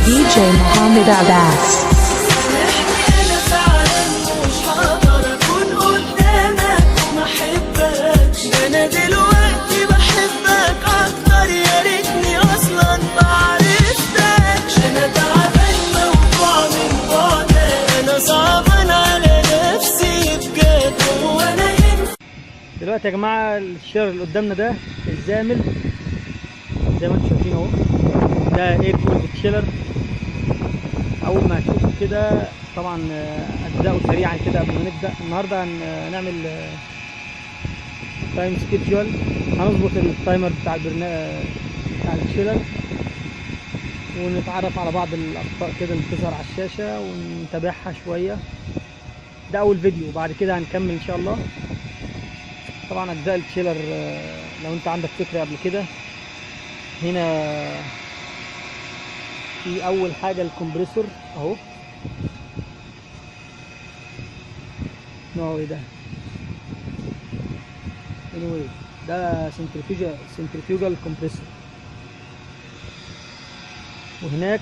DJ Mohammed Abbas. انا فعلا مش هقدر اكون قدامك وما احبكش، انا دلوقتي بحبك اكتر، يا ريتني اصلا ما عرفتكش. انا تعبان موجوع من بعدك، انا صعبان على نفسي بجد. وانا دلوقتي يا جماعه الشير اللي قدامنا ده الزامل زي ما انتم شايفين اهو، ده اير كولد تشيلر. اول ما هتشوفوا كده طبعا اجزاءه سريعا كده قبل ما نبدا. النهارده هنعمل تايم سكيدجول، هنظبط التايمر بتاع البرنامج بتاع التشيلر، ونتعرف على بعض الاخطاء كده اللي بتظهر على الشاشه ونتابعها شويه. ده اول فيديو، وبعد كده هنكمل ان شاء الله. طبعا اجزاء التشيلر لو انت عندك فكره قبل كده، هنا في اول حاجه الكمبريسور اهو، نوعه ايه ده؟ anyway ده سنترفيوجال كومبريسور. وهناك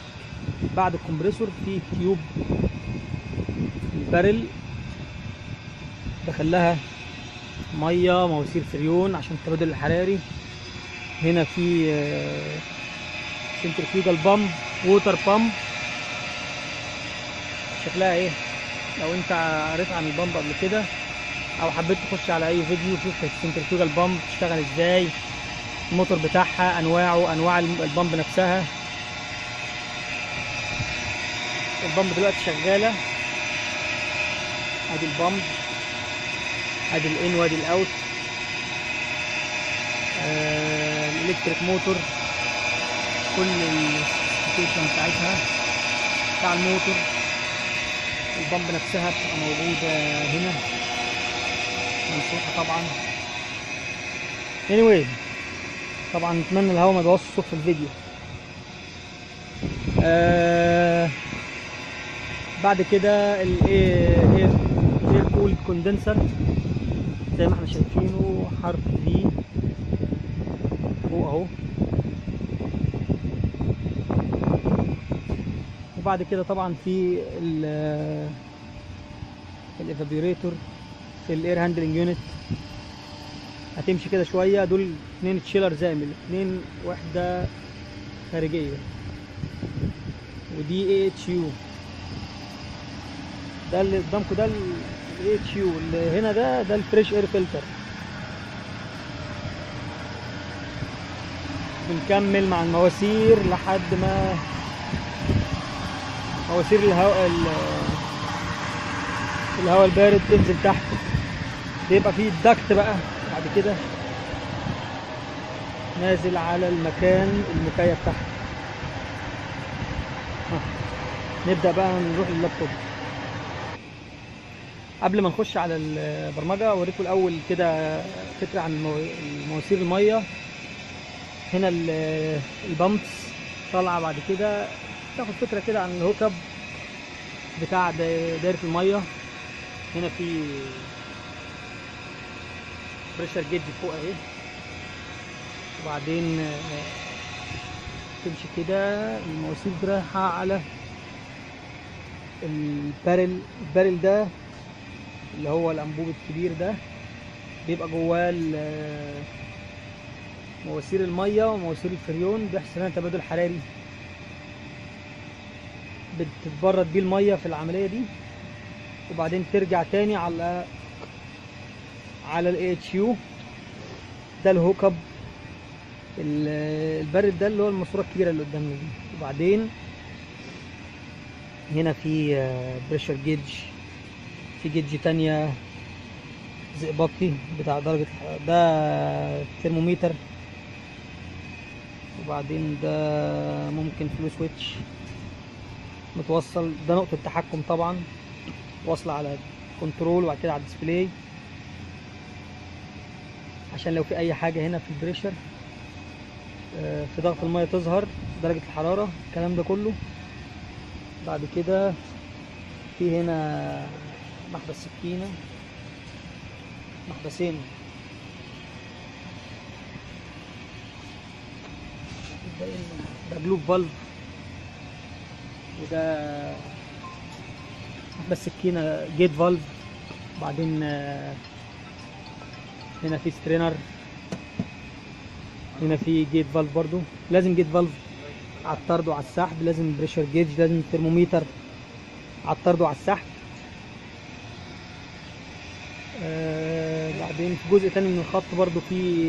بعد الكمبريسور في تيوب البارل دخلها ميه، مواسير فريون عشان التبادل الحراري. هنا في سنترفيوجال بامب، ووتر بامب. شكلها ايه؟ لو انت قريت عن البامب قبل كده او حبيت تخش على اي فيديو شوف السنترفيوجال بامب بتشتغل ازاي، الموتور بتاعها، انواعه، انواع البامب نفسها. البامب دلوقتي شغاله، ادي البامب، ادي الان وادي الاوت. الالكتريك موتور، كل السبيكيشن بتاعتها بتاع الموتور. البامب نفسها بتبقى موجودة هنا منسوحة طبعا. anyway طبعا نتمنى الهواء ما يبوظش الصوت في الفيديو. بعد كده الاير كول كوندنسر زي ما احنا شايفينه، حرف في فوق اهو. وبعد كده طبعا في الافابيوريتور في الاير هاندلنج يونت. هتمشي كده شويه. دول 2 تشيلر زامل، 2 وحده خارجيه، ودي اي اتش يو. ده اللي قدامكم ده الاي اتش يو، اللي هنا ده الفريش اير فلتر. بنكمل مع المواسير لحد ما مواسير الهواء البارد تنزل تحت. بيبقى فيه الدكت بقى بعد كده نازل على المكان المكيف تحت. نبدأ بقى نروح لللابتوب. قبل ما نخش على البرمجة اوريكم الاول كده فكرة عن مواسير المية. هنا البامبس طالعة، بعد كده تاخد فكرة كده عن الهوك اب بتاع دايرة المية. هنا في بريشر جيج فوق اهي، وبعدين تمشي كده المواسير رايحة على البارل ده اللي هو الانبوب الكبير ده، بيبقى جواه مواسير المية ومواسير الفريون. بيحصل هنا تبادل حراري، بتتبرد بيه المية في العملية دي، وبعدين ترجع تاني على ال AHU. ده الهوك اب البارد ده اللي هو الماسورة الكبيرة اللي قدامنا دي. وبعدين هنا في بريشر جيج، في جيج تانية زئبقي بتاع درجة، ده ترمومتر. وبعدين ده ممكن فلو سويتش متوصل، ده نقطة تحكم طبعا واصلة على كنترول وبعد كده على الديسبلاي، عشان لو في اي حاجة هنا في البريشر في ضغط المية تظهر، درجة الحرارة، الكلام ده كله. بعد كده في هنا محبس سكينة، محبسين. ده جلوب فالف وده بس سكينة جيت فالف. وبعدين هنا في سترينر، هنا في جيت فالف برضو. لازم جيت فالف على الطرد وعلى السحب، لازم بريشر جيج، لازم ترموميتر على الطرد وعلى السحب. بعدين في جزء تاني من الخط برضو في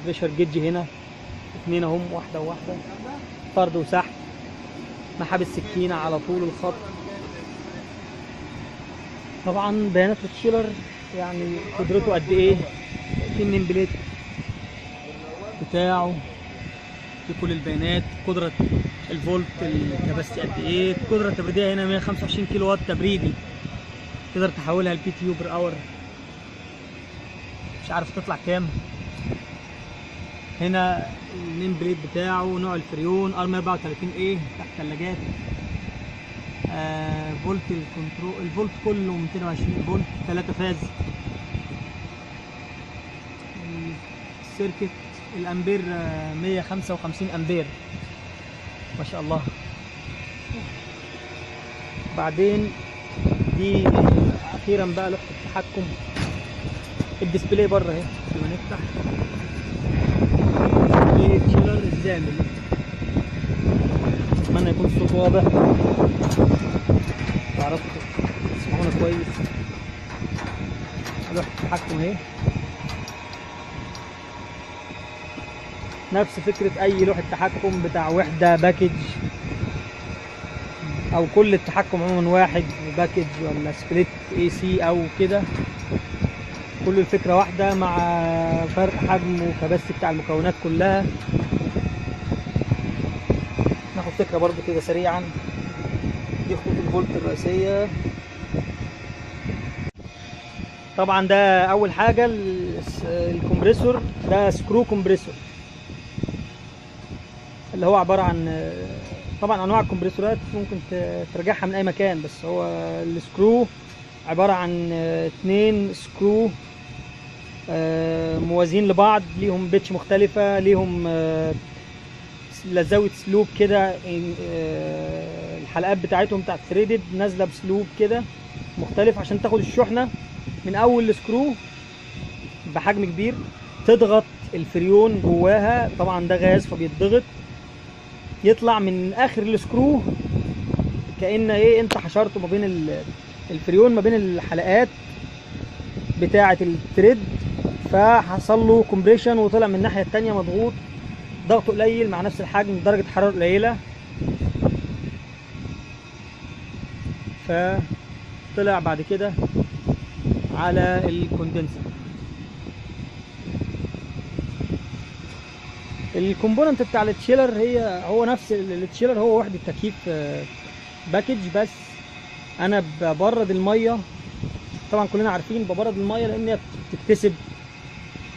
بريشر جيج هنا، اتنين اهم، واحدة وواحدة، طرد وسحب، محابس سكينة على طول الخط. طبعا بيانات التشيلر يعني قدرته قد ايه، في النيم بليت بتاعه، في كل البيانات، قدرة الفولت، الكباستي قد ايه، القدرة التبريدية هنا 125 كيلو وات تبريدي، تقدر تحولها لبي تي يو بر اور، مش عارف تطلع كام. هنا النيم بليت بتاعه، نوع الفريون ار 134 ايه، تحت ثلاجات. فولت الكنترول، الفولت كله 220 فولت، 3 فاز. السيركت الامبير 155 امبير، ما شاء الله. بعدين دي اخيرا بقى لوحة التحكم، الديسبلاي بره اهي لما نفتح ديسبلاي تشيلر الزامل. اتمنى يكون الصوت واضح، تعرفوا تسمعونا كويس. لوحة التحكم اهي، نفس فكرة أي لوحة تحكم بتاع وحدة باكج، أو كل التحكم عموما واحد، باكج ولا سبليت اي سي أو كده، كل الفكرة واحدة مع فرق حجم وكباستي بتاع المكونات كلها. ناخد فكرة برضو كده سريعا. دي خطوط الفولت الرئيسية. طبعا ده أول حاجة الكمبريسور، ده سكرو كومبريسور، اللي هو عبارة عن، طبعا انواع الكمبريسورات ممكن ترجعها من اي مكان، بس هو السكرو عبارة عن 2 سكرو موازين لبعض، ليهم بيتش مختلفة، ليهم زاوية سلوب كده، الحلقات بتاعتهم بتاعت ثريدد نازلة بسلوب كده مختلف عشان تاخد الشحنة من اول السكرو بحجم كبير، تضغط الفريون جواها، طبعا ده غاز فبيتضغط، يطلع من اخر السكرو كأن ايه انت حشرته ما بين الفريون ما بين الحلقات بتاعة الثريد، فحصل له كومبريشن وطلع من الناحية التانية مضغوط، ضغطه قليل مع نفس الحجم، درجة حرارة قليلة، فطلع بعد كده على الكوندنسر. الكومبوننت بتاع التشيلر هو نفس التشيلر، هو وحدة تكييف باكج، بس انا ببرد الميه. طبعا كلنا عارفين ببرد الميه لان هي بتكتسب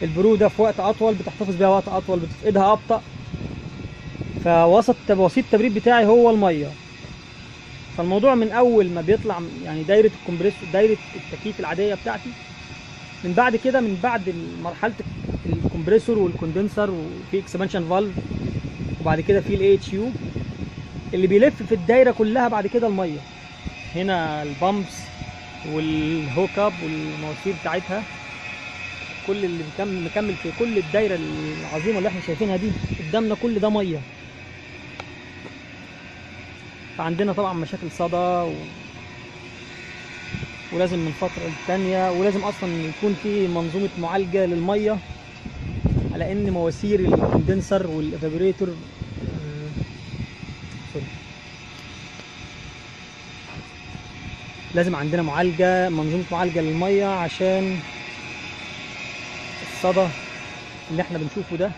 البروده في وقت اطول، بتحتفظ بيها وقت اطول، بتفقدها ابطا، فوسط التبريد بتاعي هو الميه. فالموضوع من اول ما بيطلع يعني دايره الكمبريسور، دايره التكييف العاديه بتاعتي، من بعد كده، من بعد مرحله الكمبريسور والكوندنسر، وفي اكسبانشن فالف، وبعد كده في الاي اتش يو اللي بيلف في الدايره كلها. بعد كده الميه هنا، البامبس والهوك اب والمواسير بتاعتها، كل اللي مكمل في كل الدايره العظيمه اللي احنا شايفينها دي قدامنا، كل ده ميه. فعندنا طبعا مشاكل صدى ولازم من فتره للتانيه، ولازم اصلا يكون في منظومه معالجه للميه، على ان مواسير الكوندنسر والإيفابوريتور لازم عندنا منظومه معالجه للميه عشان الصدى اللي احنا بنشوفه ده.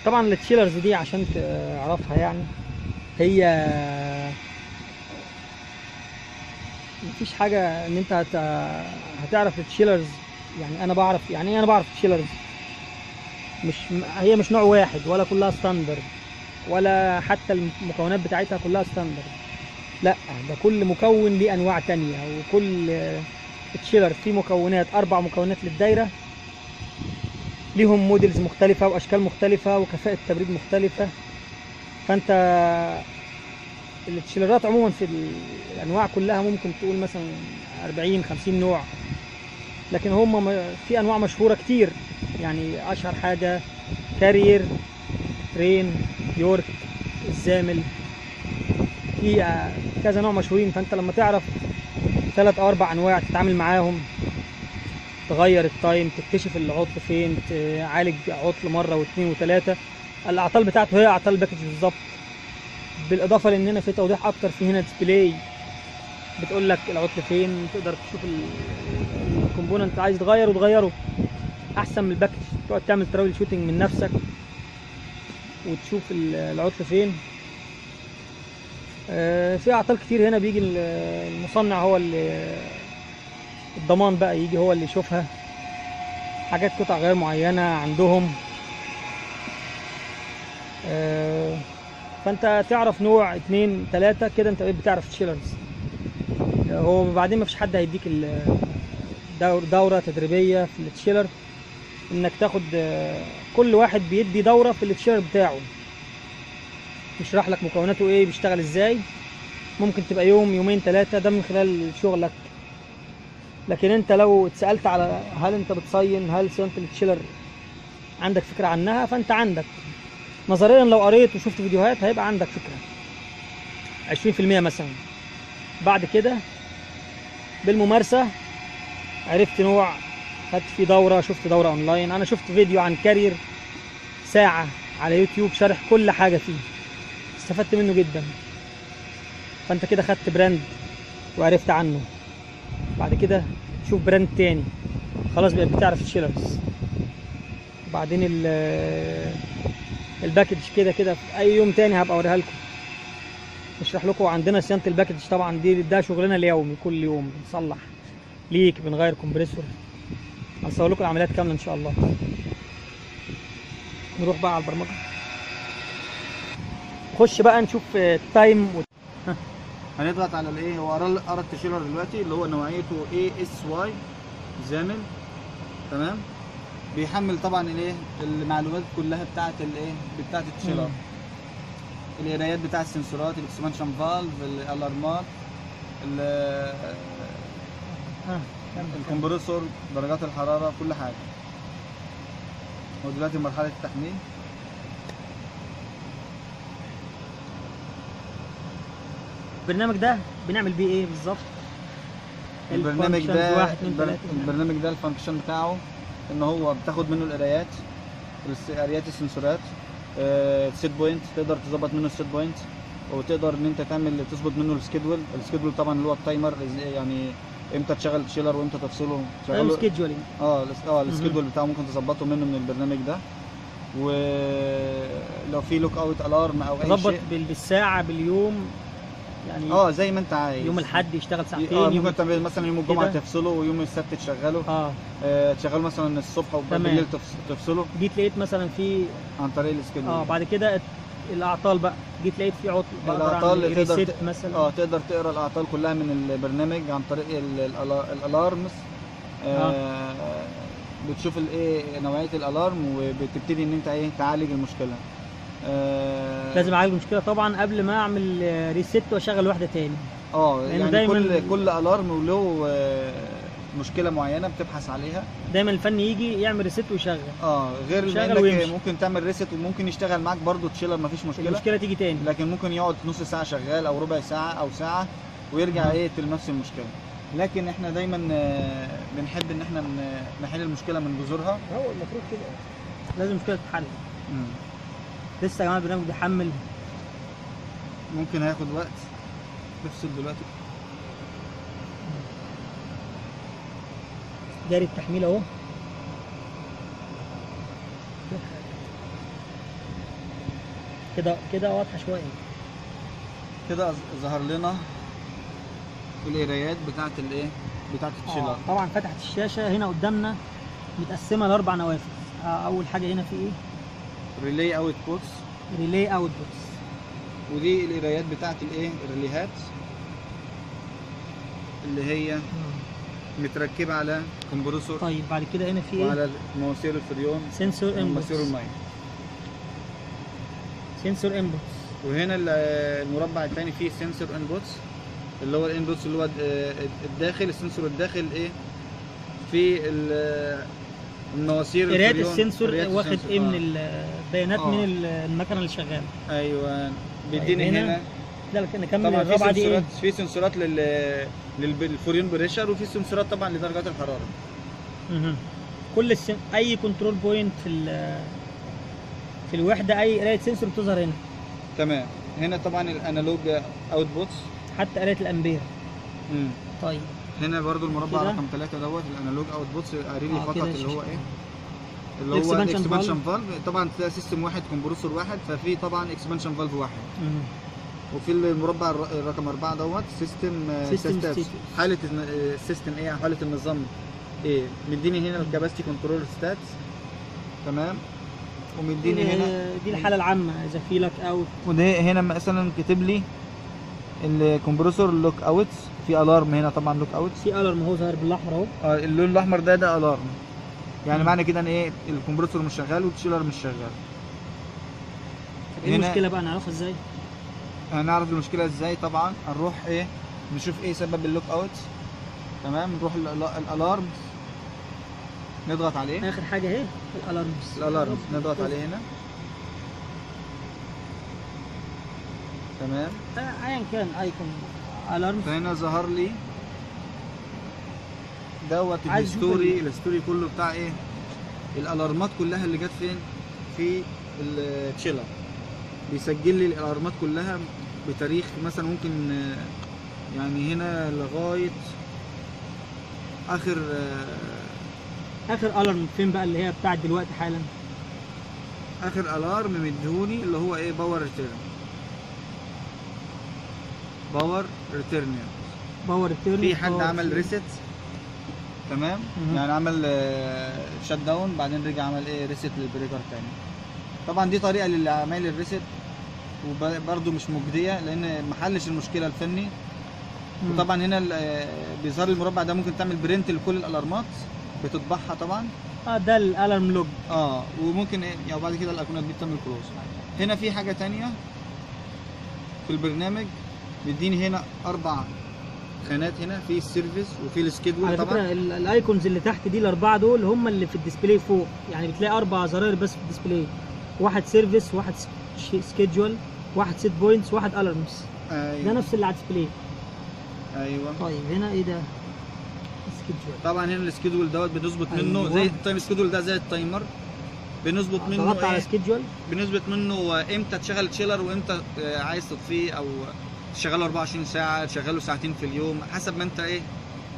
طبعا التشيلرز دي عشان تعرفها يعني، هي مفيش حاجه ان انت هتعرف التشيلرز. يعني انا بعرف، يعني ايه انا بعرف التشيلرز؟ هي مش نوع واحد، ولا كلها ستاندرد، ولا حتى المكونات بتاعتها كلها ستاندرد، لا، ده كل مكون ليه انواع تانية، وكل تشيلر فيه مكونات، 4 مكونات للدايره، ليهم موديلز مختلفة واشكال مختلفة وكفاءة تبريد مختلفة. فانت التشيلرات عموما في الانواع كلها ممكن تقول مثلا 40 50 نوع، لكن هم في انواع مشهورة كتير. يعني اشهر حاجة كارير، رين، يورك، الزامل، في كذا نوع مشهورين. فانت لما تعرف 3 أو 4 انواع تتعامل معاهم، تغير التايم، تكتشف العطل فين، تعالج عطل مره واثنين وثلاثه. الاعطال بتاعته هي اعطال الباكج بالظبط، بالاضافه لاننا في توضيح اكتر. في هنا ديسبلاي بتقول لك العطل فين، تقدر تشوف الكومبوننت عايز تغيره وتغيره احسن من الباكج. تقعد تعمل تراول شوتنج من نفسك وتشوف العطل فين. في اعطال كتير هنا بيجي المصنع هو اللي الضمان بقى يجي هو اللي يشوفها. حاجات قطع غير معينة عندهم. فانت تعرف نوع 2 3 كده، انت بتعرف تشيلرز. هو بعدين مفيش حد هيديك دورة تدريبية في التشيلر، انك تاخد كل واحد بيدي دورة في التشيلر بتاعه، يشرح لك مكوناته ايه، بيشتغل ازاي. ممكن تبقى يوم يومين 3 ده من خلال شغلك. لكن انت لو اتسألت على هل انت بتصين، هل صيانة التشيلر عندك فكرة عنها، فانت عندك نظريا لو قريت وشفت فيديوهات هيبقى عندك فكرة 20% مثلا. بعد كده بالممارسة عرفت نوع، خدت فيه دورة، شفت دورة اونلاين. انا شفت فيديو عن كارير ساعة على يوتيوب شارح كل حاجة فيه، استفدت منه جدا. فانت كده خدت براند وعرفت عنه. بعد كده شوف براند تاني، خلاص بقيت بتعرف الشيلرز. وبعدين الباكج كده كده في اي يوم تاني هبقى اوريها لكم، نشرح لكم. عندنا صيانة الباكج طبعا ده شغلنا اليومي، كل يوم بنصلح ليك، بنغير كومبريسور. هنصور لكم العمليات كاملة ان شاء الله. نروح بقى على البرمجة، نخش بقى نشوف التايم هنضغط على الايه. هو قرا التشيلر دلوقتي اللي هو نوعيته ASY زامل، تمام. بيحمل طبعا الايه المعلومات كلها بتاعه الايه بتاعه التشيلر، القرايات بتاع السنسورات، الاكسبانشن فالف، الالارمات، الكمبريسور، درجات الحراره، كل حاجه. هو دلوقتي مرحله التحميل. البرنامج ده بنعمل بيه ايه بالظبط؟ البرنامج ده الفانكشن بتاعه ان هو بتاخد منه القرايات السنسورات، السيت بوينت، تقدر تظبط منه السيت بوينت، وتقدر ان انت تظبط منه السكيدول طبعا اللي هو التايمر، يعني امتى تشغل الشيلر وامتى تفصله. السكيدولينج السكيدول بتاعه ممكن تظبطه منه من البرنامج ده. ولو في لوك اوت الارم او اي شيء تظبط بالساعه باليوم، يعني زي ما انت عايز. يوم الاحد يشتغل ساعتين، ممكن تعمل مثلا يوم الجمعه تفصله، ويوم السبت تشغله. تشغله مثلا الصبح وبالليل تفصله. جيت لقيت مثلا في عن طريق السكيدول. بعد كده الاعطال بقى، جيت لقيت في عطل، الاعطال تقدر مثلا تقدر تقرا الاعطال كلها من البرنامج عن طريق الالارمز. بتشوف الايه نوعيه الالارم، وبتبتدي ان انت تعالج المشكله. لازم اعالج المشكله طبعا قبل ما اعمل ريست واشغل واحده تاني. يعني دايما كل الارم وله مشكله معينه بتبحث عليها. دايما الفني يجي يعمل ريست ويشغل. غير انك ممكن تعمل ريست وممكن يشتغل معاك برضو تشيلر، مفيش مشكله. المشكله تيجي تاني، لكن ممكن يقعد نص ساعه شغال او ربع ساعه او ساعه ويرجع لنفس المشكله. لكن احنا دايما بنحب ان احنا نحل المشكله من جذورها. هو المفروض كده، لازم المشكله تتحل. لسه يا جماعه البرنامج بيحمل، ممكن هياخد وقت. تفصل دلوقتي، جاري التحميل اهو. كده واضحه شويه. كده ظهر لنا القرايات بتاعه التشيلر. طبعا فتحت الشاشه هنا قدامنا متقسمه ل4 نوافذ. اول حاجه هنا في ايه؟ ريلي اوت بوتس. ودي القرايات بتاعه الريليهات اللي هي متركبه على كومبرسور طيب بعد كده هنا في ايه؟ وعلى مواسير الفريون سنسور انبوتس. ومواسير الميه. سنسور انبوتس. وهنا المربع الثاني فيه سنسور انبوتس، اللي هو الانبوتس اللي هو الداخل، السنسور الداخل ايه في المواسير قرايه الفريون. السنسور قراية واخد السنسور. ايه من البيانات من المكنه اللي شغاله. ايوه بيديني هنا. لا نكمل طبعا الرابعه دي ايه؟ في سنسورات للفريون بريشر، وفي سنسورات طبعا لدرجات الحراره. كل اي كنترول بوينت في الوحده، اي قرايه سنسور بتظهر هنا. تمام. هنا طبعا الانالوج اوتبوتس، حتى قرايه الامبير. طيب هنا برضو المربع كده. رقم 3 دوت الانالوج اوتبوتس قاري لي فقط كده اللي هو ايه، اللي هو Expansion الاكسبانشن فالف. طبعا ده سيستم واحد، كومبرسور واحد، ففي طبعا اكسبانشن فالف واحد. وفي المربع رقم 4 دوت سيستم ستاتس، حاله السيستم ايه، حاله النظام ايه. مديني هنا الكاباسيتي كنترول ستاتس، تمام. ومديني هنا دي الحاله العامه اذا في لوك اوت. وده هنا مثلا كاتب لي الكمبرسور لوك اوتس، في الارم هنا طبعا لوك اوتس، في الارم اهو ظاهر بالاحمر اهو. اللون الاحمر ده الارم، يعني معنى كده ان ايه الكمبرسور مش شغال والتشيلر مش شغال. ايه المشكله بقى نعرفها ازاي؟ هنعرف المشكله ازاي؟ طبعا هنروح ايه نشوف ايه سبب اللوك اوت. تمام. نروح الالارم نضغط عليه، اخر حاجه اهي الالارم نضغط عليه هنا. تمام. ايا كان ايكون الارم. فهنا ظهر لي دوت الستوري كله بتاع ايه الالارمات كلها اللي جت فين في التشيلر. بيسجل لي الالارمات كلها بتاريخ مثلا ممكن يعني هنا لغايه اخر الارم فين بقى اللي هي بتاعت دلوقتي حالا؟ اخر الارم مديهوني اللي هو ايه باور ريتيرن. في حد عمل ريست، تمام. يعني عمل شات داون، بعدين رجع عمل ايه ريست للبريكر تاني. طبعا دي طريقه للعمل الريست، وبرده مش مجديه لان ما حلش المشكله الفني. وطبعا هنا بيظهر المربع ده ممكن تعمل برنت لكل الالارمات بتطبعها طبعا. ده الالارم لوج. وممكن ايه يعني بعد كده الايقونات دي بتعمل كلوز. هنا في حاجه تانية في البرنامج بيديني هنا 4 خانات، هنا في السيرفيس وفي السكيدول. طبعا على فكره الايكونز اللي تحت دي ال4 دول هم اللي في الديسبلاي فوق، يعني بتلاقي 4 زراير بس في الديسبلاي، واحد سيرفيس، واحد سكيدول، واحد سيت بوينتس، واحد الارمز. أيوة. ده نفس اللي على الديسبلاي. ايوه. طيب هنا ايه ده؟ سكيدول. طبعا هنا السكيدول دوت بنظبط منه زي التايم سكيدول ده زي التايمر، بنظبط منه ضغطت على سكيدول، بنظبط منه امتى تشغل تشيلر وامتى عايز تطفيه، او تشغله 24 ساعه، تشغله ساعتين في اليوم حسب ما انت ايه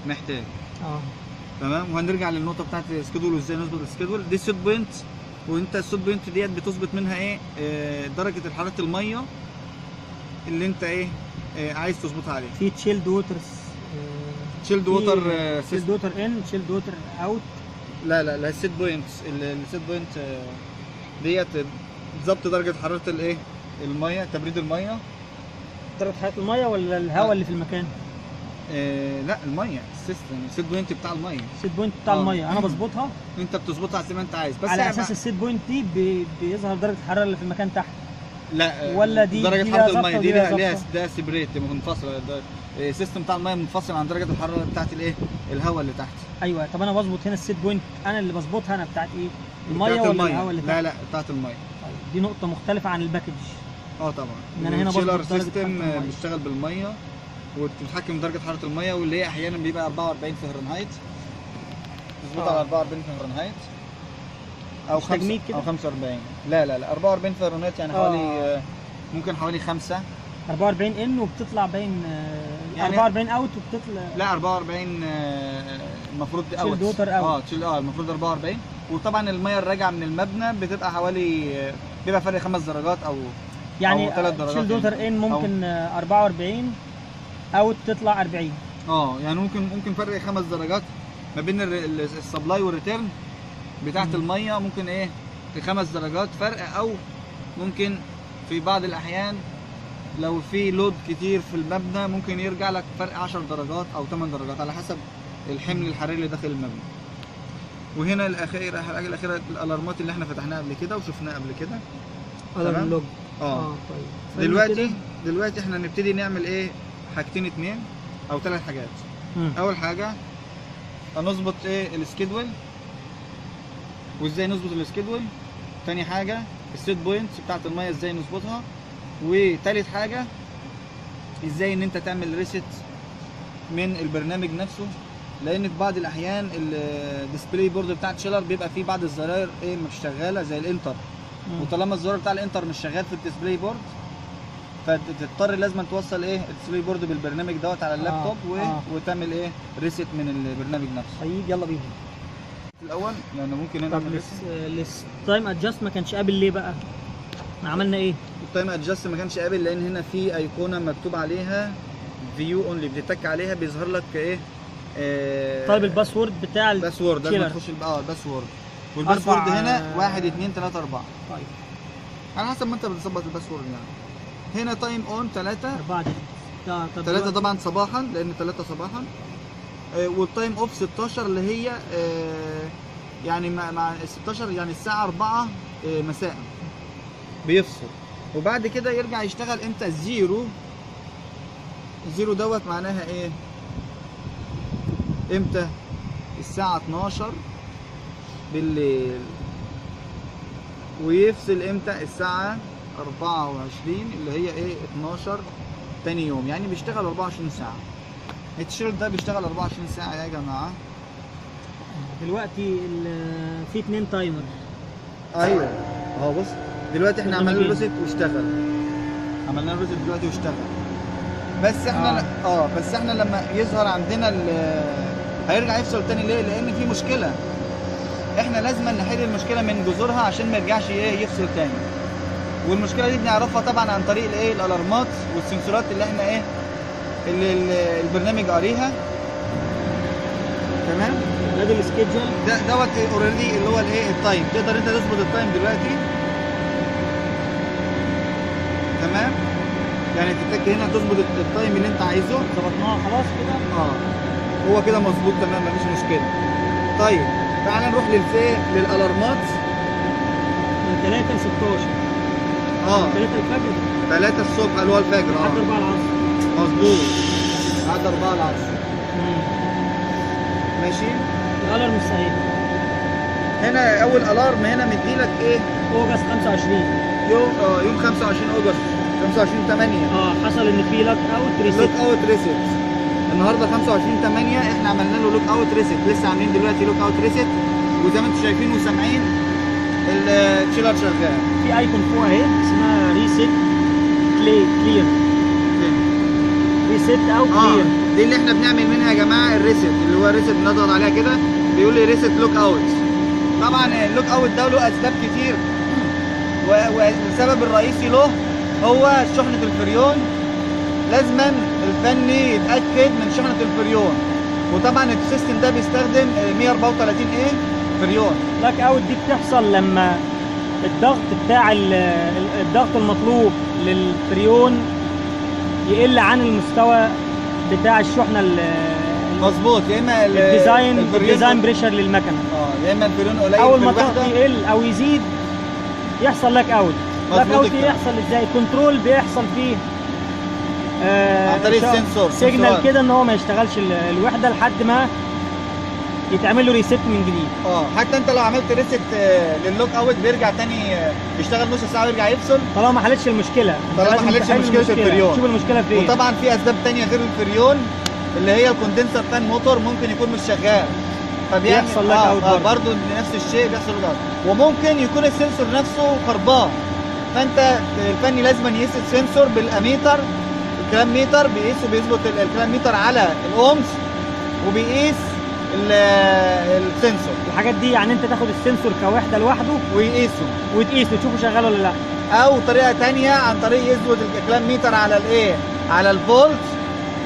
محتاج. تمام. وهنرجع للنقطه بتاعت السكيدول وازاي نظبط السكيدول. دي السيت بوينت، وانت السيت بوينت ديت بتظبط منها ايه درجه حراره الميه اللي انت ايه عايز تظبطها عليه. في تشيلد ووتر، تشيلد ووتر تشيلد ووتر ان، تشيلد ووتر اوت. لا السيت بوينت، السيت بوينت ديت ضبط درجه حراره الايه الميه، تبريد الميه. درجه حراره الميه ولا الهواء اللي في المكان؟ لا الميه، السيستم السيت بوينت بتاع الميه. السيت بوينت بتاع الميه انا بظبطها. انت بتظبطها زي ما انت عايز، بس على اساس السيت بوينت دي بيظهر درجه الحراره اللي في المكان تحت. لا ولا دي درجه حراره الميه دي ليها ده سيبريت منفصله. السيستم بتاع الميه منفصل عن درجه الحراره بتاعت الايه الهواء اللي تحت. ايوه. طب انا بظبط هنا السيت بوينت، انا اللي بظبطها انا بتاعت ايه؟ الميه ولا الهواء اللي تحت؟ لا بتاعت الميه. طيب دي نقطه مختلفه عن الباكج. طبعا ان انا هنا بظبط سيستم بيشتغل بالميه وبتتحكم بدرجه حراره الميه، واللي هي احيانا بيبقى 44 فهرنهايت، تظبطها على 44 فهرنهايت او 45. لا 44 فهرنهايت يعني حوالي ممكن حوالي 5. 44 ان وبتطلع باين يعني 44 اوت وبتطلع. لا 44 المفروض اوت. تشيلد ووتر المفروض 44. وطبعا الميه الراجعه من المبنى بتبقى حوالي بيبقى فرق 5 درجات او يعني 3 درجات. تشيلد ووتر ان ممكن 44 اوت تطلع 40. يعني ممكن فرق 5 درجات ما بين السبلاي والريتيرن بتاعت الميه، ممكن ايه في 5 درجات فرق، او ممكن في بعض الاحيان لو في لود كتير في المبنى ممكن يرجع لك فرق 10 درجات او 8 درجات على حسب الحمل الحراري اللي داخل المبنى. وهنا الحاجه الاخيره الالارمات اللي احنا فتحناها قبل كده وشفناها قبل كده. الارم لوج. طيب دلوقتي احنا نبتدي نعمل ايه؟ حاجتين اتنين او 3 حاجات. اول حاجه هنظبط ايه؟ السكيدول، وازاي نظبط السكيدول. تاني حاجه السيت بوينتس بتاعت الميه ازاي نظبطها. وتالت حاجه ازاي ان انت تعمل ريست من البرنامج نفسه، لان في بعض الاحيان الديسبلاي بورد بتاع الشيلر بيبقى فيه بعض الزراير ايه مش شغاله زي الانتر. وطالما الزرار بتاع الانتر مش شغال في الديسبلاي بورد، فتضطر لازم توصل ايه الديسبلاي بورد بالبرنامج دوت على اللابتوب وتعمل ايه ريست من البرنامج نفسه. طيب يلا بينا الاول لان ممكن هنا طب التايم ادجست ما كانش قابل ليه بقى؟ احنا عملنا ايه؟ التايم ادجست ما كانش قابل لان هنا في ايقونه مكتوب عليها فيو اونلي، بتتك عليها بيظهر لك ايه طيب الباسورد بتاع الباسورد لازم تخش الباسورد، والباسورد هنا 1 2 3 4. طيب على حسب ما انت بتظبط الباسورد يعني. هنا تايم اون 3 4 دي 3 طبعا صباحا لان 3 صباحا. والتايم اوف 16 اللي هي يعني مع 16 يعني الساعه 4 مساء بيفصل. وبعد كده يرجع يشتغل امتى؟ الزيرو دوت معناها ايه؟ امتى؟ الساعة 12 بالليل. ويفصل امتى؟ الساعة 24 اللي هي ايه 12 تاني يوم، يعني بيشتغل 24 ساعة. التيشيرت ده بيشتغل 24 ساعة يا جماعة. دلوقتي في 2 تايمر. ايوه اهو بص دلوقتي احنا عملنا له ريست واشتغل. عملنا له ريست دلوقتي واشتغل. بس احنا بس احنا لما يظهر عندنا هيرجع يفصل تاني ليه؟ لان في مشكله. احنا لازم نحل المشكله من جذورها عشان ما يرجعش ايه يفصل تاني. والمشكله دي بنعرفها طبعا عن طريق الايه الالارمات والسنسورات اللي احنا ايه اللي البرنامج قاريها. تمام؟ ادي السكيدجول دوت اوريدي اللي هو الايه التايم. تقدر انت تظبط التايم دلوقتي. تمام؟ يعني تتك هنا تظبط التايم اللي انت عايزه. ظبطناه خلاص كده. هو كده مظبوط تمام مفيش مشكله. طيب تعالى نروح للالارمات من 3 ل 16. 3 الفجر 3 الصبح اللي هو الفجر لحد 4 العصر. مظبوط لحد 4 العصر. ماشي. الالارم الصحيح هنا اول الارم هنا مديلك ايه؟ اوجست 25 يوم 25 اوجست 25 8 حصل ان في لوك اوت ريست. لوك اوت ريست النهارده 25 8 احنا عملنا له لوك اوت ريست. لسه عاملين دلوقتي لوك اوت ريست وزي ما انتم شايفين وسامعين التشيلر شغال. في ايكون فوق اهي اسمها ريست كلير ريست او كلير. دي اللي احنا بنعمل منها يا جماعه الريست اللي هو الريست بنضغط عليها كده بيقول لي ريست لوك اوت. طبعا اللوك اوت ده له اسباب كتير والسبب الرئيسي له هو شحنه الفريون. لازما الفني يتاكد من شحنه الفريون. وطبعا السيستم ده بيستخدم 134 ايه فريون. لاك اوت دي بتحصل لما الضغط بتاع الضغط المطلوب للفريون يقل عن المستوى بتاع الشحنه مظبوط. يا اما الديزاين بريشر للمكنه يا اما الفريون قليل اول ما الضغط يقل او يزيد يحصل لاك اوت. لاك اوت يحصل ازاي؟ كنترول بيحصل فيه عن طريق السنسور سيجنال كده ان هو ما يشتغلش الوحده لحد ما يتعمل له ريست من جديد. حتى انت لو عملت ريست لللوك اوت بيرجع تاني يشتغل نص ساعه ويرجع يفصل طالما ما حلتش المشكله. طالما ما حلتش مشكله الفريون. شوف المشكله فين. وطبعا في اسباب تانية غير الفريون اللي هي الكوندنسر فان موتور ممكن يكون مش شغال فبيحصل لاك اوت برضه نفس الشيء بيحصل لاك اوت. وممكن يكون السنسور نفسه خربان فانت الفني لازم يقيس السنسور بالاميتر. الكلام ميتر بيقيسه بيظبط الكلام ميتر على الاومز وبيقيس السنسور. الحاجات دي يعني انت تاخد السنسور كوحده لوحده وتقيسه تشوفه شغال ولا لا. او طريقه ثانيه عن طريق يظبط الكلام ميتر على الايه على الفولت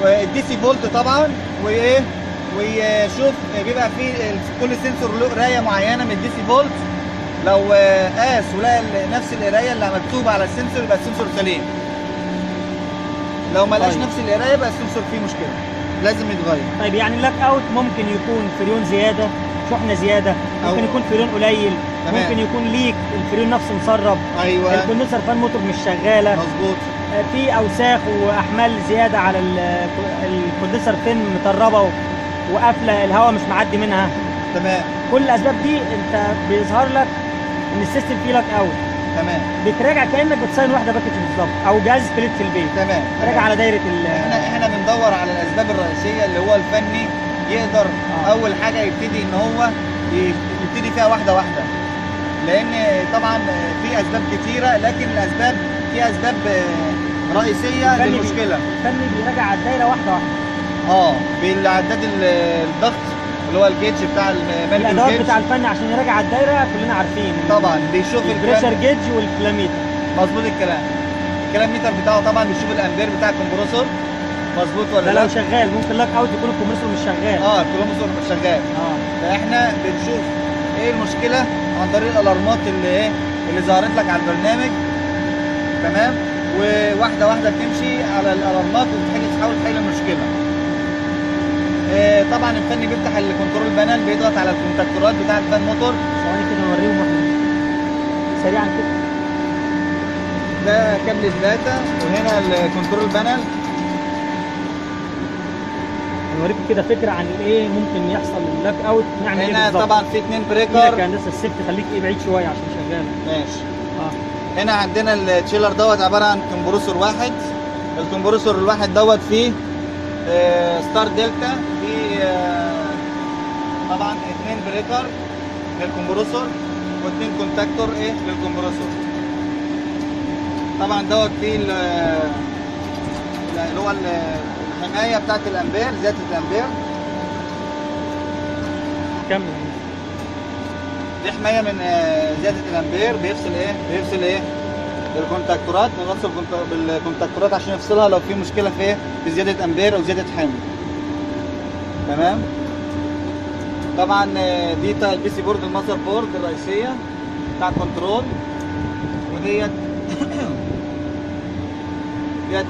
والدي سي فولت طبعا وايه ويشوف بيبقى في كل سنسور له قرايه معينه من الدي سي فولت. لو قاس ولقى نفس القرايه اللي مكتوبه على السنسور يبقى السنسور سليم. لو ما لقاش نفس القرايه يبقى السنسور فيه مشكله. لازم يتغير. طيب يعني اللاك اوت ممكن يكون فريون زياده، شحنه زياده، ممكن يكون فريون قليل، تمام. ممكن يكون ليك الفريون نفسه مسرب، ايوه الكوندنسر فان موتور مش شغاله، مظبوط. في اوساخ واحمال زياده على الكوندنسر فين مطربه وقافله، الهواء مش معدي منها. تمام كل الاسباب دي انت بيظهر لك ان السيستم فيه لاك اوت. تمام بتراجع كانك بتصين واحده باكج بالظبط او جهاز سبليت في البيت. تمام. راجع على دايره احنا بندور على الاسباب الرئيسيه اللي هو الفني يقدر اول حاجه يبتدي ان هو يبتدي فيها واحده واحده، لان طبعا في اسباب كتيره، لكن الاسباب في اسباب رئيسيه للمشكله. الفني بيراجع على الدايره واحده واحده. بالعداد الضغط اللي هو الجيتش بتاع الادوات بتاع الفني عشان يراجع على الدايره كلنا عارفين طبعا. بيشوف البريشر جيج والفلاميتر. مظبوط الكلام ميتر بتاعه طبعا، بيشوف الامبير بتاع الكمبرسور مظبوط ولا لا. ده لو شغال ممكن لاك اوت يكون الكمبرسور مش شغال. الكمبرسور مش شغال. فاحنا بنشوف ايه المشكله عن طريق الالارمات اللي ظهرت لك على البرنامج. تمام. وواحده واحده بتمشي على الالارمات وتحاول تحل المشكله. طبعا الفني بيفتح الكنترول بانل، بيضغط على الكونتاكتورات بتاع الفان موتور. ثواني كده نوريهم واحنا سريعا كده. ده كابل الداتا، وهنا الكنترول بانل. نوريكم كده فكره عن ايه ممكن يحصل اللاك اوت، نعمل ايه بالظبط. هنا طبعا في 2 بريكر. هنا هندسه السيفت خليك بعيد شويه عشان شغاله. ماشي. هنا عندنا التشيلر دوت عباره عن كمبرسور واحد. الكمبرسور الواحد دوت فيه ستار دلتا، فيه طبعا 2 بريكر للكمبرسور و2 كونتاكتور للكمبرسور. طبعا دوت فيه اللي هو الحمايه بتاعت الامبير، زياده الامبير. كمل. دي حمايه من زياده الامبير. بيفصل الكونتاكتورات، بنوصل بالكونتاكتورات عشان يفصلها لو في مشكله في زياده امبير او زياده حمل. تمام. طبعا دي البي سي بورد، المذر بورد الرئيسيه بتاع الكنترول، وديت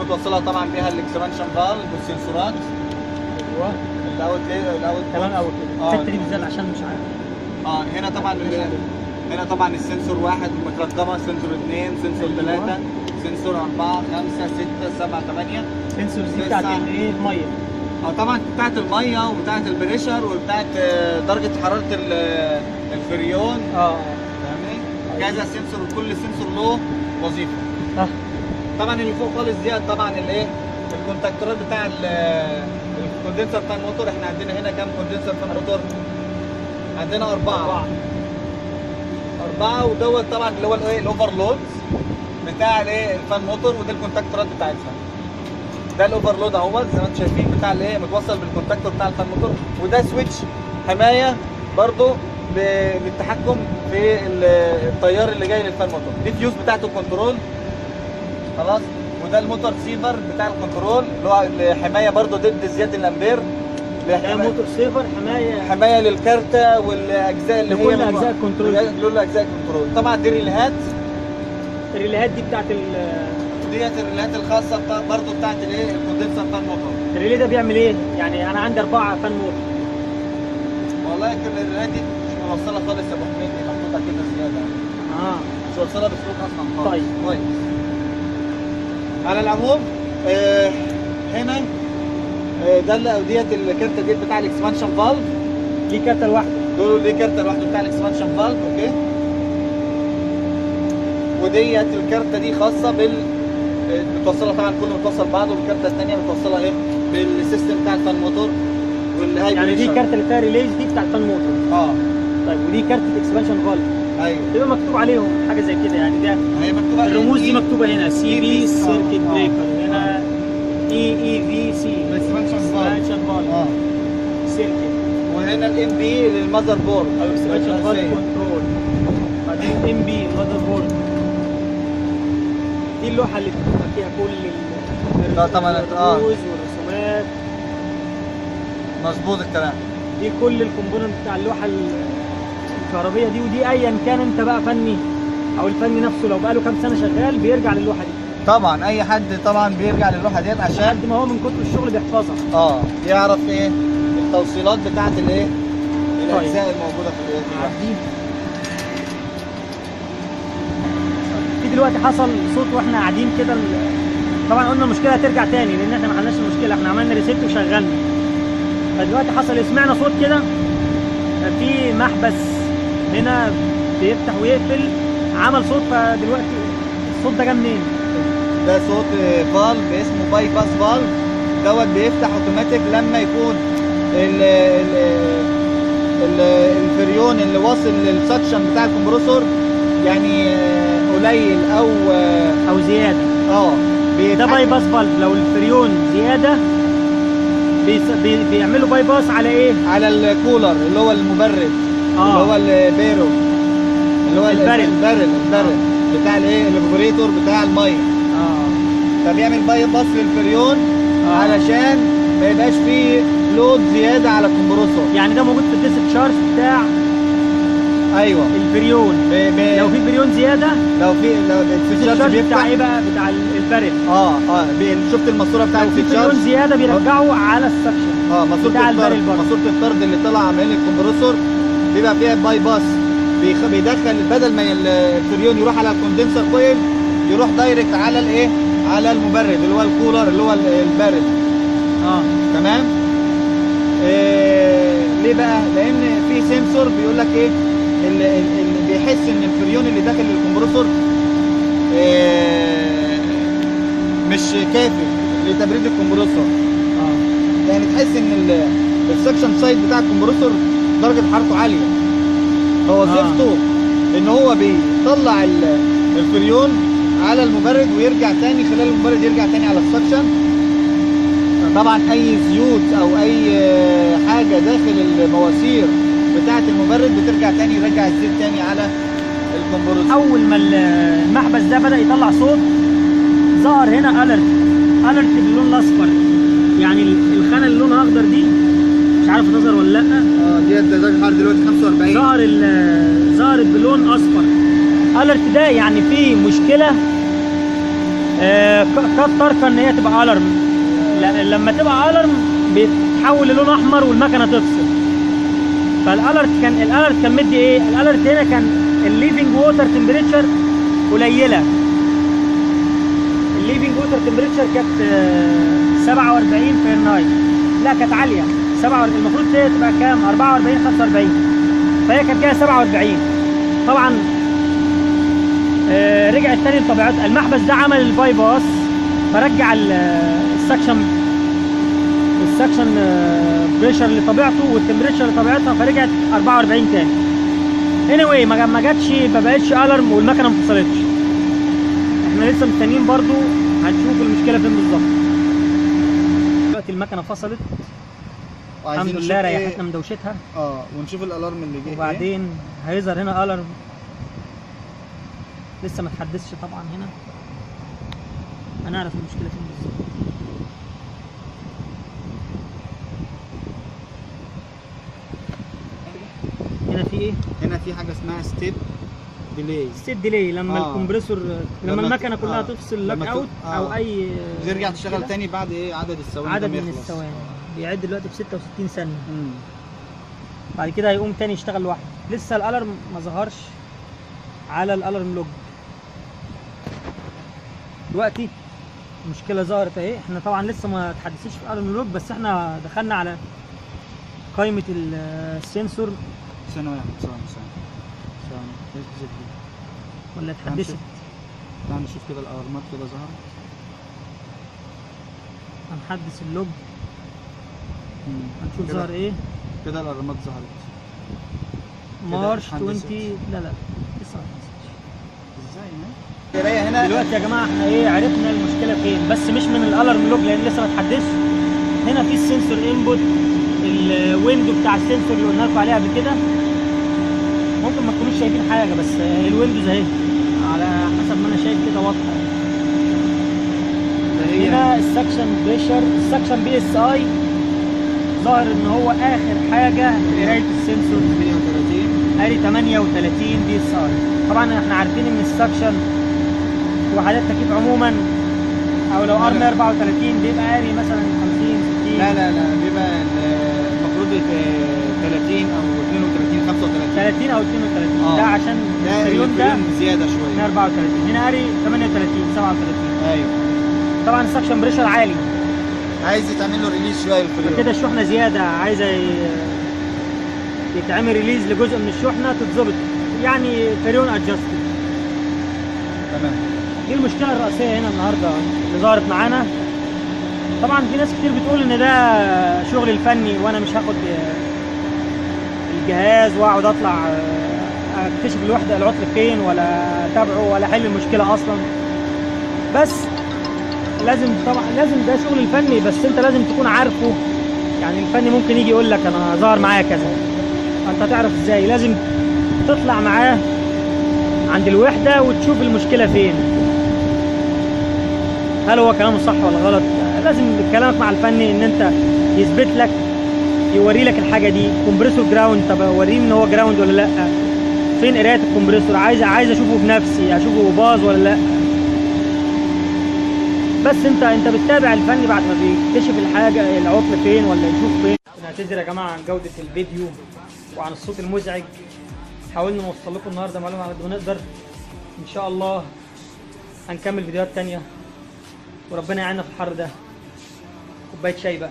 متوصله طبعا بيها الاكسبانشن فالف والسنسورات. ايوه الاول كمان اول كده الحته دي بالذات عشان مش عارف. هنا طبعا السنسور واحد مترقمه، سنسور 2، سنسور 3، سنسور 4، 5، 6، 7، 8. سنسور دي بتاعت ايه؟ الميه. طبعا بتاعت الميه وبتاعت البريشر وبتاعت درجه حراره الفريون. فاهمني؟ كذا سنسور، كل سنسور له وظيفه. طبعا اللي فوق خالص دي طبعا الكونتاكتورات بتاع الكوندنسر بتاع الموتور. احنا عندنا هنا كام كوندنسر بتاع الموتور؟ عندنا 4. ودوت طبعا اللي هو الاوفرلود بتاع الفان موتور، وده الكونتاكتورات بتاعتها. ده الاوفرلود اهوت زي ما انتم شايفين بتاع متوصل بالكونتاكتور بتاع الفان موتور. وده سويتش حمايه برضو للتحكم في التيار اللي جاي للفان موتور. دي فيوز بتاعته الكنترول خلاص. وده الموتور سيفر بتاع الكنترول اللي هو حمايه برضو ضد زياده الامبير. ده موتور سيفر حمايه للكارته والاجزاء اللي هي لكل اجزاء الكنترول. كل اجزاء الكنترول. طبعا دي الريلهات دي بتاعت ديت الريلهات الخاصه برضو بتاعت الكوندنسر فان موتور. الريلي ده بيعمل ايه؟ يعني انا عندي 4 فان موتور. والله الريلهات دي مش موصله خالص يا ابو حميد، دي محطوطه كده زياده. مش موصله بسلوك اصلا خالص. طيب كويس. على العموم هنا ده ديت الكارته ديت بتاع الاكسبانشن فالف. دي كارته لوحده. دي كارته لوحده بتاع الاكسبانشن فالف. اوكي. وديت الكارته دي خاصه متوصله طبعا كله متوصل بعضه، والكارته الثانيه متوصله بالسيستم بتاع الفان موتور والهاي. يعني دي الكارته اللي فيها ريليز دي بتاع الفان موتور. طيب ودي كارته اكسبانشن فالف. ايوه. يبقى مكتوب عليهم حاجه زي كده يعني. ده هي مكتوبه الرموز دي مكتوبه هنا سي بي سيركت بريكر، هنا اي في سي اكسبانشن فالف سيركت، وهنا الام بي للمذر بورد او اكسبانشن فالف كنترول، بعدين ام بي المذر بورد. دي اللوحه اللي بتبقى فيها كل طبعا الرموز والرسومات. مظبوط الكلام. دي كل الكومبوننت بتاع اللوحه الكهربيه دي. ودي ايا كان انت بقى فني او الفني نفسه لو بقى له كام سنه شغال بيرجع للوحه دي. طبعا اي حد طبعا بيرجع للوحه ديت عشان قد ما هو من كتر الشغل بيحفظها. يعرف ايه التوصيلات بتاعت الايه الاجزاء الموجوده في الايه دي. في دلوقتي حصل صوت واحنا قاعدين كده، طبعا قلنا المشكله هترجع تاني لان احنا ما حلناش المشكله، احنا عملنا ريسيت وشغلنا. فدلوقتي حصل سمعنا صوت كده في محبس هنا بيفتح ويقفل، عمل صوت. فدلوقتي الصوت ده جه منين؟ ده صوت فالف اسمه باي باس فالف دوت، بيفتح اوتوماتيك لما يكون الفريون اللي واصل للسكشن بتاع الكمبرسور يعني قليل او زياده. ده باي باس فالف. لو الفريون زياده بيعملوا باي باس على ايه؟ على الكولر اللي هو المبرد، اللي هو البيرو، اللي هو البارل بتاع الايه الايفابوريتور بتاع الميه. فبيعمل باي باس للفريون علشان ما يبقاش فيه لود زياده على الكمبرسور. يعني ده موجود في الديسك شارج بتاع ايوه الفريون. لو في فريون زياده، لو الديسك شارج بتاع ايه بقى؟ بتاع البارل. شفت الماسوره بتاعت الديسك شارج. فريون زياده بيرجعوا على السكشن. ماسوره الطرد اللي طالعه من الكمبرسور بيبقى فيها باي باس، بيدخل بدل ما الفريون يروح على الكوندنسر كويل يروح دايركت على الايه؟ على المبرد اللي هو الكولر اللي هو البارد. تمام. ليه بقى؟ لان في سنسور بيقول لك ايه اللي بيحس ان الفريون اللي داخل الكمبرسور مش كافي لتبريد الكمبرسور. يعني تحس ان السكشن سايد بتاع الكمبرسور درجه حرارته عاليه، فوظيفته ان هو بيطلع الفريون على المبرد ويرجع تاني، خلال المبرد يرجع تاني على السكشن. طبعا اي زيوت او اي حاجه داخل المواسير بتاعه المبرد بترجع تاني، يرجع الزيت تاني على الكمبرسور. اول ما المحبس ده بدا يطلع صوت ظهر هنا الرت باللون الاصفر، يعني الخانه اللي لونها اخضر دي مش عارف تظهر ولا لا. ديت درجه حراره دلوقتي 45. ظهرت باللون اصفر. الرت ده يعني في مشكله، قد ترقى ان هي تبقى الارم. لما تبقى الارم بيتحول للون احمر والمكنه تفصل. فالالرت كان مدي ايه؟ الالرت هنا كان الليفنج ووتر تمبريتشر قليله. الليفنج ووتر تمبريتشر كانت 47 فahrenheit، لا كانت عاليه 47. المفروض تبقى كام؟ 44 45، فهي كانت جايه 47. طبعا رجعت تاني لطبيعتها. المحبس ده عمل الباي باس فرجع السكشن بريشر لطبيعته والتمبريتشر لطبيعتها، فرجعت 44 تاني. anyway ما بقتش الارم والمكنه ما انفصلتش. احنا لسه مستنيين برضو، هنشوف المشكله فين بالظبط. دلوقتي المكنه فصلت الحمد لله، ريحتنا من دوشتها. ونشوف الالارم اللي جه وبعدين هيظهر هنا الارم لسه ما اتحدثش طبعا. هنا هنعرف المشكله فين بالظبط. هنا في ايه؟ هنا في حاجه اسمها ستيب ديلي. لما الكمبريسور لما المكنه كلها تفصل لاك اوت او اي يرجع تشتغل تاني بعد ايه؟ عدد الثواني من الثواني بيعد دلوقتي ب 66 ثانيه. بعد كده هيقوم تاني يشتغل لوحده. لسه الالارم ما ظهرش على الالارم لوج. دلوقتي المشكله ظهرت اهي. احنا طبعا لسه ما اتحدثتش في الالارم لوج، بس احنا دخلنا على قائمه السنسور. ثانيه ولا اتحدثت؟ تعال نشوف كده الالارمات كده ظهرت. هنحدث اللوج هنشوف ظهر ايه. كده الالارمات ظهرت مارش 20. لا لسه ازاي هنا دلوقتي يا جماعه احنا ايه عرفنا المشكله فين، بس مش من الالارم لوج لان لسه ما اتحدثش. هنا في السنسور انبوت، الويندو بتاع السنسور اللي قلنا لكم عليها قبل كده. ممكن ما تكونوش شايفين حاجه بس الويندوز اهي على حسب ما انا شايف كده واضحه. هنا السكشن بريشر، السكشن بي اس اي ظاهر ان هو اخر حاجه في قرايه السنسور 38 قاري 38 بي اس اي. طبعا احنا عارفين ان السكشن وحدات تكييف عموما، او لو ار 134 بيبقى قاري مثلا 50 60. لا بيبقى المفروض 30 او 32 35 30 او 32 ده عشان الفريون ده زياده شويه. 134 هنا قاري 38 37. ايوه طبعا السكشن بريشر عالي، عايز يتعمل له ريليز شويه الفريون كده الشحنه زياده، عايزه يتعمل ريليز لجزء من الشحنه تتظبط، يعني فريون ادجستد. تمام. دي المشكله الرئيسيه هنا النهارده اللي ظهرت معانا. طبعا في ناس كتير بتقول ان ده شغل الفني، وانا مش هاخد الجهاز واقعد اطلع اكتشف الوحده العطل فين ولا اتابعه ولا احل المشكله اصلا. بس لازم طبعا ده شغل الفني، بس انت لازم تكون عارفه. يعني الفني ممكن يجي يقول لك انا ظهر معايا كذا، فانت تعرف ازاي؟ لازم تطلع معاه عند الوحده وتشوف المشكله فين، هل هو كلامه صح ولا غلط. لازم كلامك مع الفني ان انت يثبت لك، يوري لك الحاجه دي. كومبريسور جراوند، طب اوريه ان هو جراوند ولا لا؟ فين قرايه الكمبريسور؟ عايز اشوفه بنفسي، اشوفه باظ ولا لا. بس انت بتتابع الفني بعد ما بيكتشف الحاجه العطل فين ولا يشوف فين. نعتذر يا جماعه عن جوده الفيديو وعن الصوت المزعج، حاولنا نوصل لكم النهارده معلومه على قد ما نقدر. ان شاء الله هنكمل فيديوهات تانية، وربنا يعيننا في الحر ده. كوبايه شاي بقى.